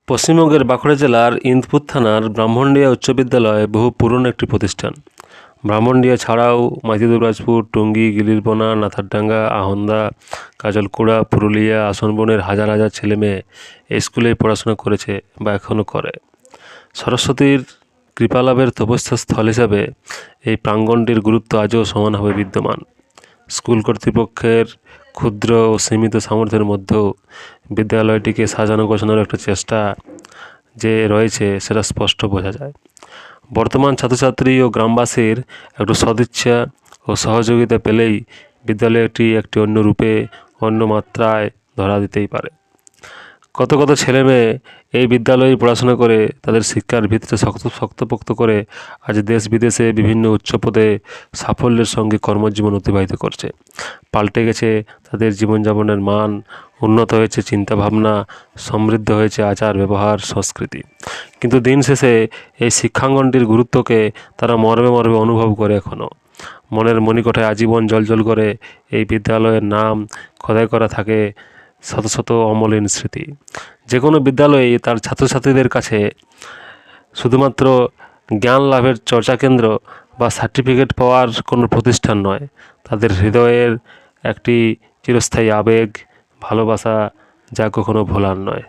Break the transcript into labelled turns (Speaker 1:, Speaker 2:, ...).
Speaker 1: পশ্চিমবঙ্গের বাঁকুড়া জেলার ইন্দপুর থানার ব্রাহ্মণডিয়া উচ্চ বিদ্যালয় বহু পুরনো একটি প্রতিষ্ঠান। ব্রাহ্মণডিয়া ছাড়াও মাঝিদুবরাজপুর, টঙ্গী, গিলিরপোনা, নাথারডাঙ্গা, আহন্দা, কাজলকুড়া, পুরুলিয়া, আসনবনের হাজার হাজার ছেলেমেয়ে এই স্কুলে পড়াশোনা করেছে বা এখনও করে। সরস্বতীর কৃপালাভের তপস্যাস্থল হিসাবে এই প্রাঙ্গণটির গুরুত্ব আজও সমানভাবে বিদ্যমান। স্কুল কর্তৃপক্ষের ক্ষুদ্র ও সীমিত সামর্থ্যের মধ্যেও বিদ্যালয়টিকে সাজানো গোছানোর একটা চেষ্টা যে রয়েছে সেটা স্পষ্ট বোঝা যায়। বর্তমান ছাত্রছাত্রী ও গ্রামবাসীর একটু সদিচ্ছা ও সহযোগিতা পেলেই বিদ্যালয়টি একটি অন্য রূপে, অন্য মাত্রায় ধরা দিতেই পারে। কত কত ছেলেমেয়ে এই বিদ্যালয়ে পড়াশোনা করে তাদের শিক্ষার ভিত্তিতে শক্তপোক্ত করে আজ দেশ বিদেশে বিভিন্ন উচ্চ পদে সাফল্যের সঙ্গে কর্মজীবন অতিবাহিত করছে। পাল্টে গেছে তাদের জীবনযাপনের মান, উন্নত হয়েছে চিন্তাভাবনা, সমৃদ্ধ হয়েছে আচার ব্যবহার সংস্কৃতি। কিন্তু দিন শেষে এই শিক্ষাঙ্গনটির গুরুত্বকে তারা মর্মে মর্মে অনুভব করে এখনও। মনের মণিকোঠায় আজীবন জ্বলজ্বল করে এই বিদ্যালয়ের নাম খোদাই করা থাকে শত শত অমলিন স্মৃতি। যে কোনো বিদ্যালয়ে তার ছাত্রছাত্রীদের কাছে শুধুমাত্র জ্ঞান লাভের চর্চা কেন্দ্র বা সার্টিফিকেট পাওয়ার কোনো প্রতিষ্ঠান নয়, তাদের হৃদয়ের একটি চিরস্থায়ী আবেগ, ভালোবাসা, যা কখনো ভোলার নয়।